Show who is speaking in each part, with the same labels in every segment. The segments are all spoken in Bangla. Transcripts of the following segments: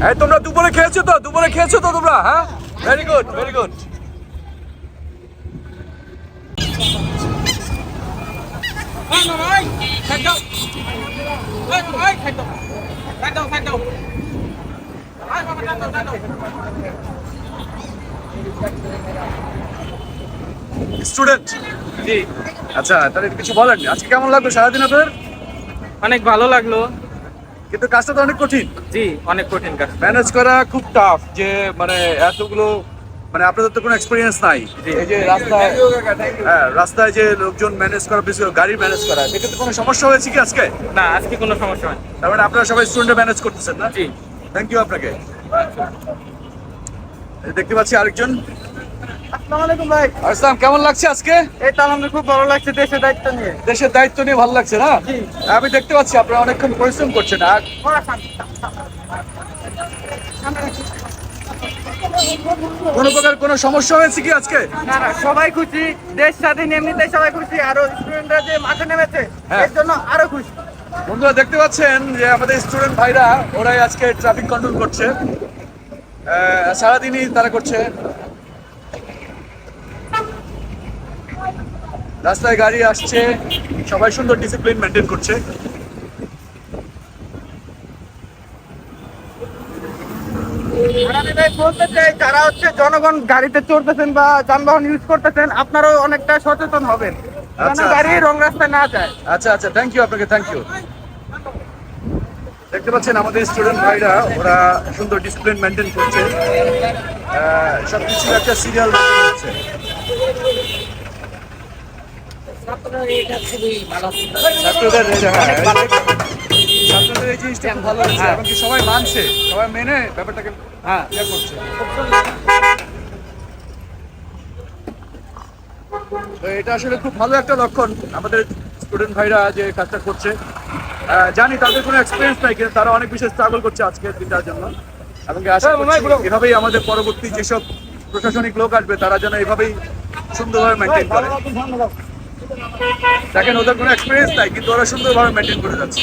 Speaker 1: এই তোমরা দুপুরে খেয়েছো তো? দুপুরে খেয়েছো তো তোমরা? হ্যাঁ, very good, very good. Student?
Speaker 2: জি,
Speaker 1: আচ্ছা, তাহলে কিছু বলেন, আজকে কেমন লাগলো সারাদিন আপনাদের?
Speaker 2: অনেক ভালো লাগলো।
Speaker 1: কিন্তু কাজটা তো অনেক কঠিন,
Speaker 2: জি, অনেক কঠিন কাজ।
Speaker 1: ম্যানেজ করা খুব টাফ। যে মানে এতগুলো, মানে আপনাদের তো কোনো এক্সপিরিয়েন্স নাই।
Speaker 2: জি।
Speaker 1: এই যে রাস্তায়, হ্যাঁ রাস্তায় যে লোকজন ম্যানেজ করা, বেশি গাড়ি ম্যানেজ করা, সেক্ষেত্রে কোনো সমস্যা হয়েছে কি আজকে?
Speaker 2: না, আজকে কোনো সমস্যা হয়।
Speaker 1: তার মানে আপনারা সবাই স্টুডেন্ট ম্যানেজ করতেছেন না?
Speaker 2: জি।
Speaker 1: থ্যাংক ইউ আপনাকে। এই দেখতে পাচ্ছি আরেকজন।
Speaker 2: আসসালামু আলাইকুম ভাই।
Speaker 1: আসসালাম, কেমন লাগছে আজকে?
Speaker 2: এই তো আলহামদুলিল্লাহ খুব ভালো লাগছে দেশের দায়িত্ব নিয়ে।
Speaker 1: দেশের দায়িত্ব নিয়ে ভালো লাগছে না?
Speaker 2: জি।
Speaker 1: আমি দেখতে পাচ্ছি আপনারা অনেকক্ষণ পরিশ্রম করছেন। আর কোনো প্রকার কোনো সমস্যা হয়েছে কি আজকে?
Speaker 2: না না, সবাই খুশি, দেশ স্বাধীন, এমনিতেই সবাই খুশি, আরো স্টুডেন্টরা যে মাঠে নেমেছে
Speaker 1: হ্যাঁ।
Speaker 2: এর জন্য আরো খুশি।
Speaker 1: বন্ধুরা দেখতে পাচ্ছেন যে আমাদের স্টুডেন্ট ভাইরা, ওরাই আজকে ট্রাফিক কন্ট্রোল করছে। সারাদিনই তারা করছে। রাস্তায় গাড়ি আসছে, সবাই সুন্দর ডিসিপ্লিন মেনটেন করছে।
Speaker 2: আর আমি ভাই বলতে চাই, যারা হচ্ছে জনগণ গাড়িতে চড়তেছেন বা যানবাহন ইউজ করতেছেন, আপনারাও অনেকটা সচেতন হবেন যেন
Speaker 1: আচ্ছা।
Speaker 2: গাড়ি রং রাস্তায় না যায়।
Speaker 1: আচ্ছা আচ্ছা, থ্যাংক ইউ আপনাকে, থ্যাংক ইউ। দেখতে পাচ্ছেন আমাদের স্টুডেন্ট ভাইরা, ওরা সুন্দর ডিসিপ্লিন মেনটেন করছে। সবকিছু একটা সিরিয়াল হচ্ছে। ছাত্রদের ছাত্রদের এই জিনিসটা খুব ভালো হচ্ছে, এমনকি সবাই মানছে, সবাই মেনে ব্যাপারটাকে ইয়ে করছে। তো এটা আসলে খুব ভালো একটা লক্ষণ আমাদের স্টুডেন্ট ভাইরা যে কাজটা করছে। জানি তাদের কোনো এক্সপিরিয়েন্স নাই, কিন্তু তারা অনেক বেশি স্ট্রাগল করছে আজকের দিনটার জন্য। এবং আশা করছি এভাবেই আমাদের পরবর্তী যেসব প্রশাসনিক লোক আসবে, তারা যেন এভাবেই সুন্দরভাবে মেনটেন করে। দেখেন, ওদের কোনো এক্সপিরিয়েন্স নাই, কিন্তু ওরা সুন্দরভাবে মেনটেন করে যাচ্ছে।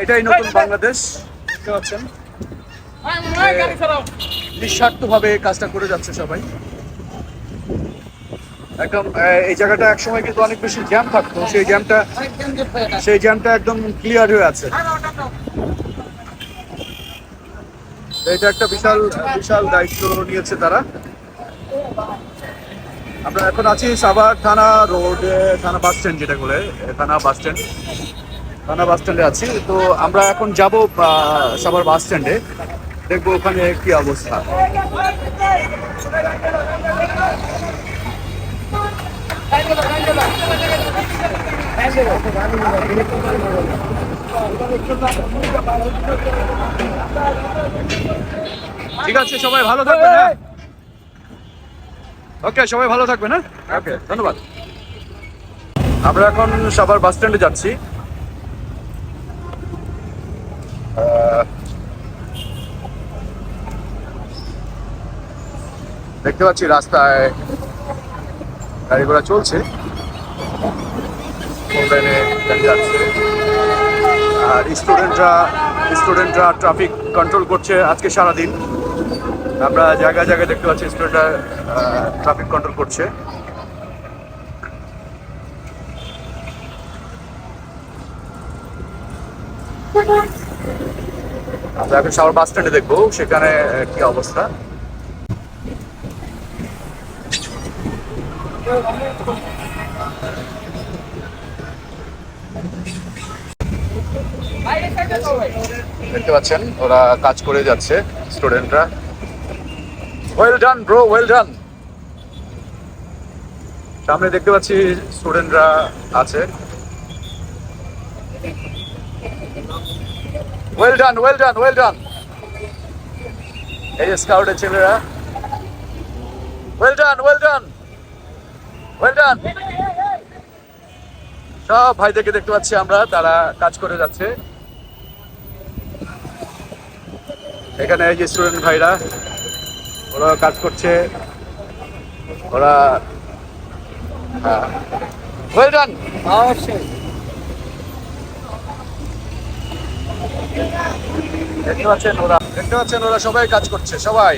Speaker 1: এটাই নতুন বাংলাদেশ, দেখতে পাচ্ছেন নিঃস্বার্থভাবে কাজটা করে যাচ্ছে সবাই। একদম এই জায়গাটা একসময় কিন্তু অনেক বেশি জ্যাম থাকতো, সেই জ্যামটা একদম ক্লিয়ার হয়ে আছে। এটা একটা বিশাল বিশাল দায়িত্ব নিয়েছে তারা। আমরা এখন আছি সাভার থানা রোড, থানা বাস স্ট্যান্ড, যেটা বলে থানা বাস স্ট্যান্ডে আছি। তো আমরা এখন যাব সাভার বাস স্ট্যান্ডে, দেখবো ওখানে কি অবস্থা। ঠিক আছে, সবাই ভালো থাকবেন। হ্যাঁ, ওকে, সবাই ভালো থাকবেন। হ্যাঁ, ওকে, ধন্যবাদ। আমরা এখন সাভার বাস স্ট্যান্ডে যাচ্ছি। দেখতে পাচ্ছি রাস্তায় গাড়ি ঘোড়া চলছে, যাচ্ছে। আর স্টুডেন্টরা ট্রাফিক কন্ট্রোল করছে আজকে সারাদিন। আমরা জায়গায় জায়গায় দেখতে পাচ্ছি স্টুডেন্টরা ট্রাফিক কন্ট্রোল করছে। আমরা এখন সাভার বাস স্ট্যান্ডে দেখবো সেখানে কি অবস্থা। দেখতে পাচ্ছেন ওরা কাজ করে যাচ্ছে স্টুডেন্টরা। Well done bro, well done. সামনে দেখতে পাচ্ছি স্টুডেন্টরা আছে। Well done, well done, well done. এই স্কাউটের ছেলেরা, well done, well done, well done. সব ভাইদেরকে দেখতে পাচ্ছি আমরা, তারা কাজ করে যাচ্ছে এখানে। এই যে স্টুডেন্ট ভাইরা, ওরা কাজ করছে। ওরা ওয়েল ডান।
Speaker 2: অবশ্যই।
Speaker 1: দেখতে পাচ্ছেন ওরা সবাই কাজ করছে, সবাই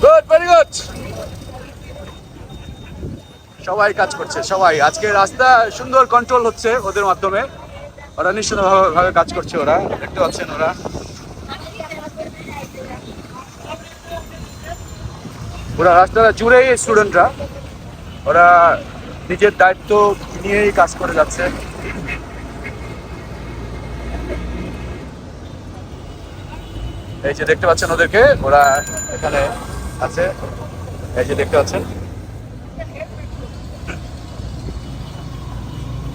Speaker 1: গুড, ভেরি গুড। সবাই কাজ করছে, সবাই আজকে রাস্তা সুন্দর কন্ট্রোল হচ্ছে ওদের মাধ্যমে। ওরা নিশ্চিতভাবে কাজ করছে, ওরা দেখতে পাচ্ছেন ওরা পুরো রাস্তাটা জুড়েই স্টুডেন্টরা, ওরা নিজের দায়িত্ব নিয়েই কাজ করে যাচ্ছে। এই যে দেখতে পাচ্ছেন ওদেরকে, ওরা এখানে আছে, এই যে দেখতে পাচ্ছেন।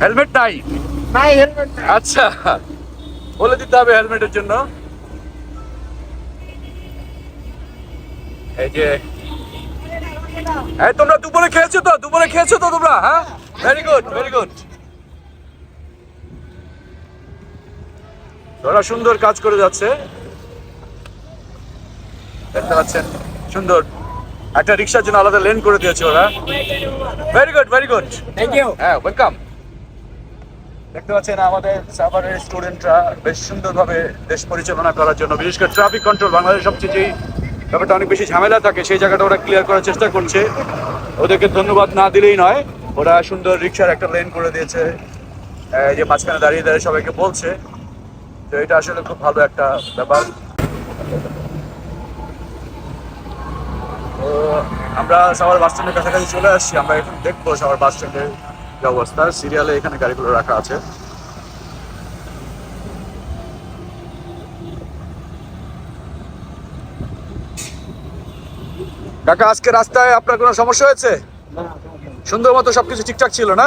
Speaker 1: হেলমেট নাই?
Speaker 2: নাই, হেলমেট নাই।
Speaker 1: আচ্ছা, বলে দিতে হবে হেলমেটের জন্য। এই যে তোমরা দুপুরে খেয়েছো তো? দুপুরে খেয়েছো তো তোমরা? হ্যাঁ, ভেরি গুড, ভেরি গুড। ওরা সুন্দর কাজ করে যাচ্ছে, দেখতে পাচ্ছেন। সুন্দর একটা রিক্সার জন্য আলাদা লেন করে দিয়েছে ওরা। Very good, very good,
Speaker 2: thank you.
Speaker 1: হ্যাঁ, ওয়েলকাম। দেখতে পাচ্ছেন আমাদের সাভারের স্টুডেন্টরা বেশ সুন্দরভাবে দেশ পরিচালনা করার জন্য, বিশেষ করে ট্রাফিক কন্ট্রোল, বাংলাদেশের সবচেয়ে যেই ব্যাপারটা অনেক বেশি ঝামেলা থাকে সেই জায়গাটা ওরা ক্লিয়ার করার চেষ্টা করছে। ওদেরকে ধন্যবাদ না দিলেই নয়, ওরা সুন্দর রিক্সার একটা লেন করে দিয়েছে, এই যে মাঝখানে দাঁড়িয়ে দাঁড়িয়ে সবাইকে বলছে। তো এটা আসলে খুব ভালো একটা ব্যাপার। তো আমরা সাভার বাস স্ট্যান্ডের কাছাকাছি চলে আসছি, আমরা এখন দেখবো সাভার বাস স্ট্যান্ডের যে অবস্থা। সিরিয়ালে এখানে গাড়িগুলো রাখা আছে। কাকা, আজকে রাস্তায় আপনার কোনো সমস্যা হয়েছে? সুন্দর মতো সবকিছু ঠিকঠাক ছিল না?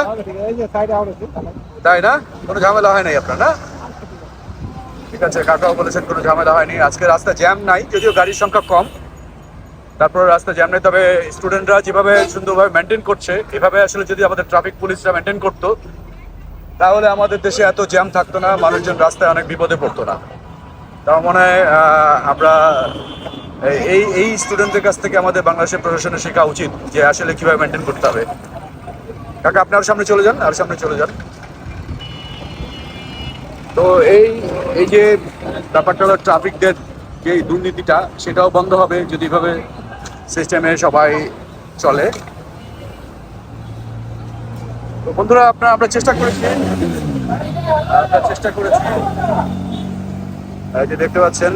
Speaker 1: তাই না? কোনো ঝামেলা হয় নাই আপনার? না, ঠিক আছে। কাকাও বলেছেন কোনো ঝামেলা হয়নি। আজকে রাস্তা জ্যাম নাই, যদিও গাড়ির সংখ্যা কম, তারপরে রাস্তা জ্যাম নেই। তবে স্টুডেন্টরা যেভাবে সুন্দরভাবে মেনটেন করছে, এভাবে আসলে যদি আমাদের ট্রাফিক পুলিশরা মেনটেন করতো তাহলে আমাদের দেশে এত জ্যাম থাকতো না, মানুষজন রাস্তায় অনেক বিপদে পড়তো না। তার মনে হয় আমরা এই স্টুডেন্টদের কাছ থেকে আমাদের বাংলাদেশের প্রশাসনের শেখা উচিত যে আসলে কিভাবে মেনটেন করতে হবে। কাকা, আপনি আরো সামনে চলে যান, আরো সামনে চলে যান। তো এই যে ব্যাপারটা হলো ট্রাফিকদের যে দুর্নীতিটা, সেটাও বন্ধ হবে যদি এভাবে সিস্টেমে সবাই চলে। তো বন্ধুরা, আমরা চেষ্টা করেছি, এই যে দেখতে পাচ্ছেন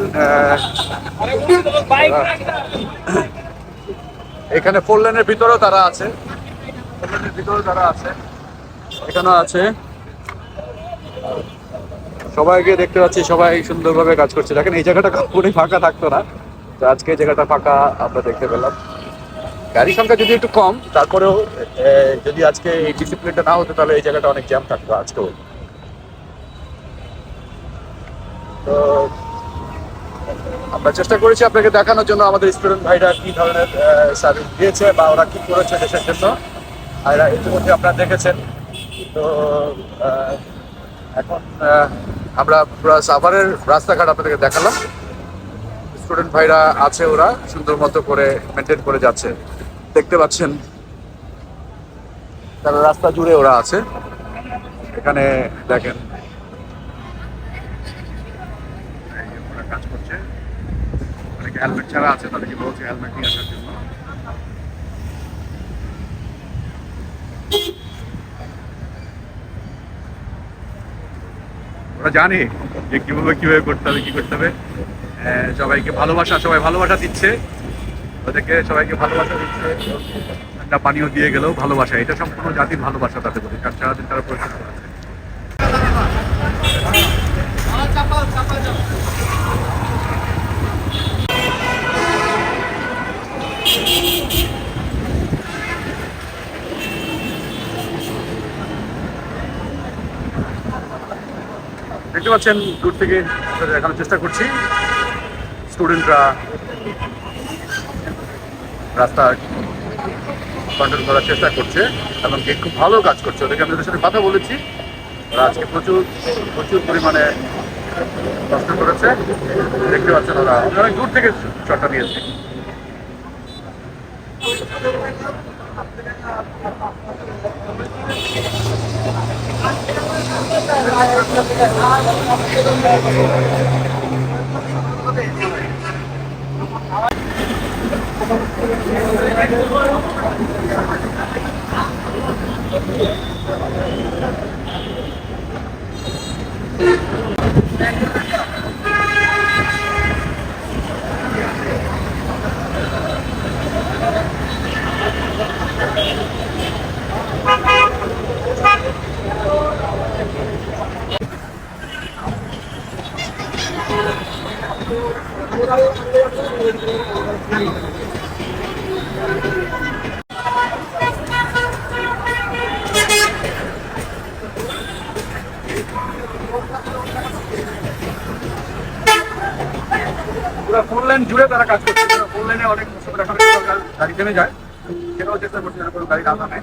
Speaker 1: এখানে 4 লেনের ভিতরেও তারা আছে, 4 লেনের ভিতরেও তারা আছে, এখানেও আছে। সবাইকে দেখতে পাচ্ছি, সবাই সুন্দরভাবে কাজ করছে। দেখেন এই জায়গাটা পুরোই ফাঁকা থাকতো না, তো আজকে এই জায়গাটা ফাঁকা আমরা দেখতে পেলাম। গাড়ির সংখ্যা যদি একটু কম, তারপরেও যদি আজকে এই ডিসিপ্লিনটা না হতো তাহলে এই জায়গাটা অনেক জ্যাম থাকতো আজকেও। তো আমরা চেষ্টা করেছি আপনাকে দেখানোর জন্য আমাদের স্টুডেন্ট ভাইরা কি ধরনের সার্ভিস দিয়েছে বা ওরা কি করেছে দেশের জন্য, আর ইতিমধ্যে আপনারা দেখেছেন। তো এখন আমরা পুরো সাভারের রাস্তাঘাট আপনাদেরকে দেখালাম। স্টুডেন্ট ভাইরা আছে, ওরা সুন্দর মতো করে মেনটেন করে যাচ্ছে, দেখতে পাচ্ছেন। তারা রাস্তা জুড়ে ওরা আছে, এখানে দেখেন ওরা কাজ করছে। অনেকে হেলমেট ছাড়া আছে, তাদেরকে বলছে হেলমেট নিয়ে আসার জন্য। ওরা জানে যে কিভাবে করতে হবে, কি করতে হবে। সবাইকে ভালোবাসা, সবাই ভালোবাসা দিচ্ছে ওদেরকে, সবাইকে ভালোবাসা দিচ্ছে। একটা পানীয় দিয়ে গেলেও ভালোবাসা, এটা সম্পূর্ণ জাতির ভালোবাসা তাদের প্রতি, কারণ সারাদিন তারা পরিশ্রম করে আছে। দেখতে পাচ্ছেন দূর থেকে দেখানোর চেষ্টা করছি, স্টুডেন্টরা রাস্তা কন্ট্রোল করার চেষ্টা করছে এবং খুব ভালো কাজ করছে। ওদেরকে আমি ওদের সাথে কথা বলেছি, ওরা আজকে প্রচুর পরিমাণে কষ্ট করেছে। দেখতে পাচ্ছেন ওরা অনেক দূর থেকে শটটা নিয়েছে। পুরো 4 লেন জুড়ে তারা কাজ করছে। 4 লেনে অনেক সময় দেখা যায় গাড়ি থেমে যায়, সেটাও চেষ্টা করছে যেন কোনো গাড়ি না থামে।